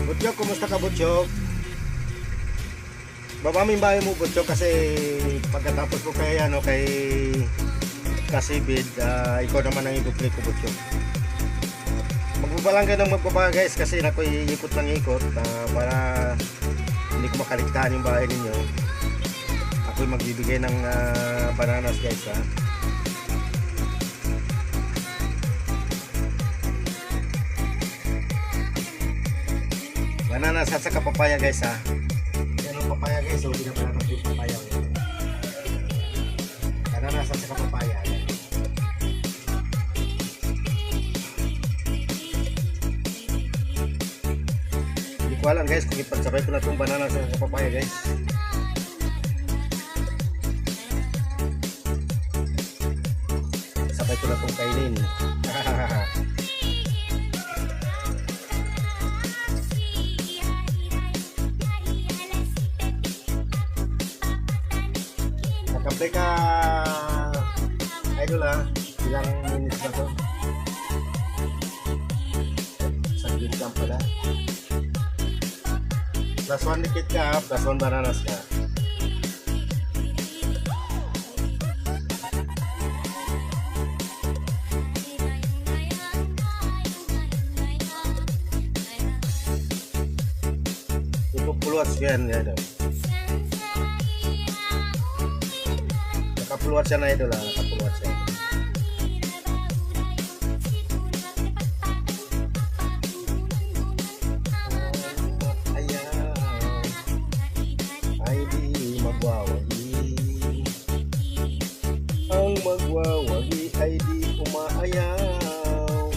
Butchok, kumusta ka Butchok? Babaming bahay mo Butchok kasi pagkatapos ko kay ano kay Kasibid, ikaw naman ang ibuplay ko Butchok. Magbabalang ka ng magbaba guys kasi ako iikot ng ikot para hindi ko makaligtaan yung bahay ninyo. Ako'y magbibigay ng bananas guys ha. Bananas at saka papaya guys ha. Yan ang papaya guys, so hindi na pala yung papaya. Bananas at saka papaya. Hindi ko alam guys kung ipagsabay ko na itong bananas at saka papaya guys. Sabay ko na itong kainin. Nakaplay ka idol ha, ilang minutes na to? Saglit lang pala. Plus 1 likit ka, plus 1 bananas ka. Puluhat yan idol. Nakapuluhat siya na idol ha, nakapuluhat siya. Ayaw ay di magwawagi, ang magwawagi ay di umaayaw.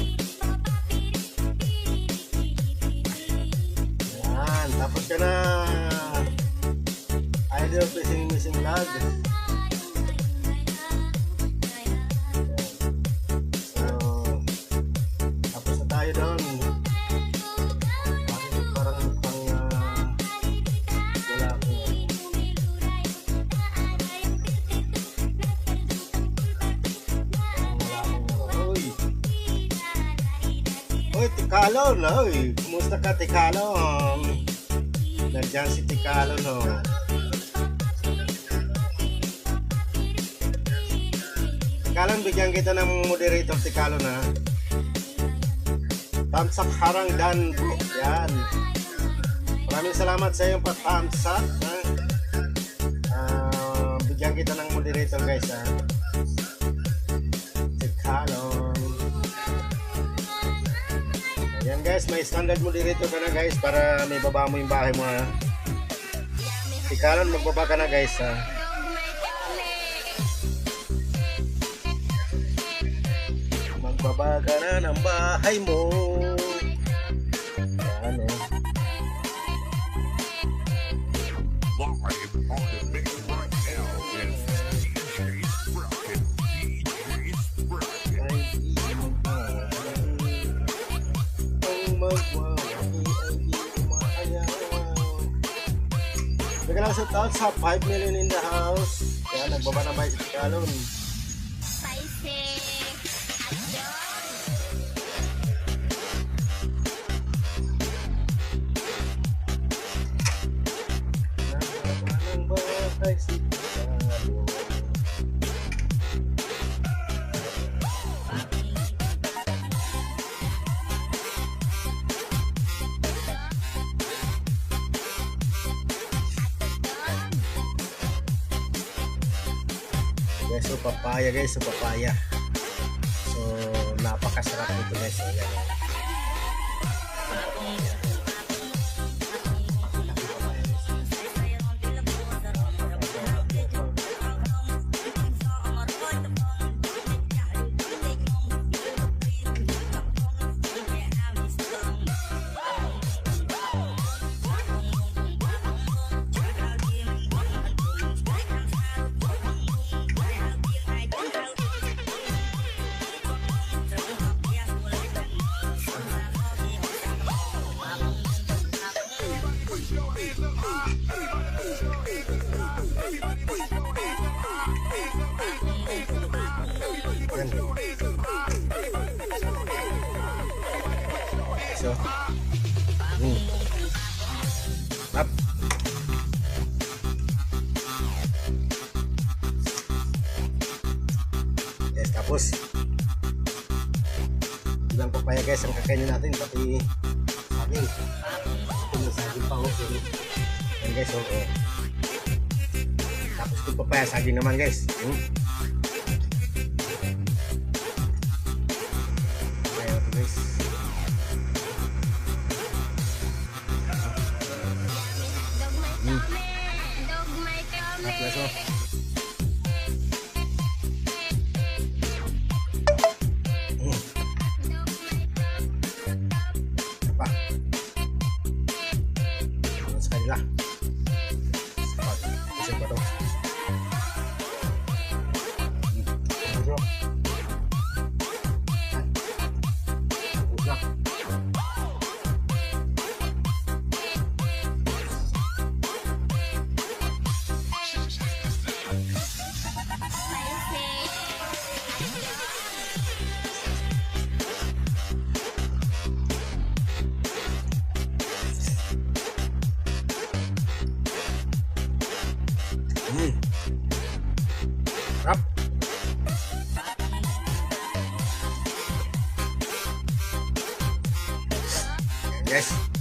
Tapos ka na idol fishing missing vlog. So tapos na tayo doon. Parang pang wala ako. Oy Tikalon, oy kumusta ka Tikalon? Nandiyan si Tikalon no. Tikalon, bigyan kita ng moderator Tikalon ha. Thumbs up harang dan bro. Yan. Maraming salamat sa iyong pa-thumbs up ha. Bigyan kita ng moderator guys ha. Tikalon. Ayan guys, may standard moderator ka na guys para may baba mo yung bahay mo ha. Tikalon, magbaba ka na guys ha. Magbaba ka na ng bahay mo. Ayan eh. Bigyan lang sa taon sa 5 million in the house. Kaya nagbaba na ba si Tikalon? Guys, so papaya guys, so papaya. So napakasarap nito guys. Ayan. So, Up. Yes, tapos ilang papaya guys ang kakainin natin, pati saging. May saging pa, okay. Yan guys, oo. Tapos itong papaya, saging naman guys. Papaya ito guys. Tapos oh. Pa. Sa kanila. Kasi pa to. Bro. Udah. Rap. Yes.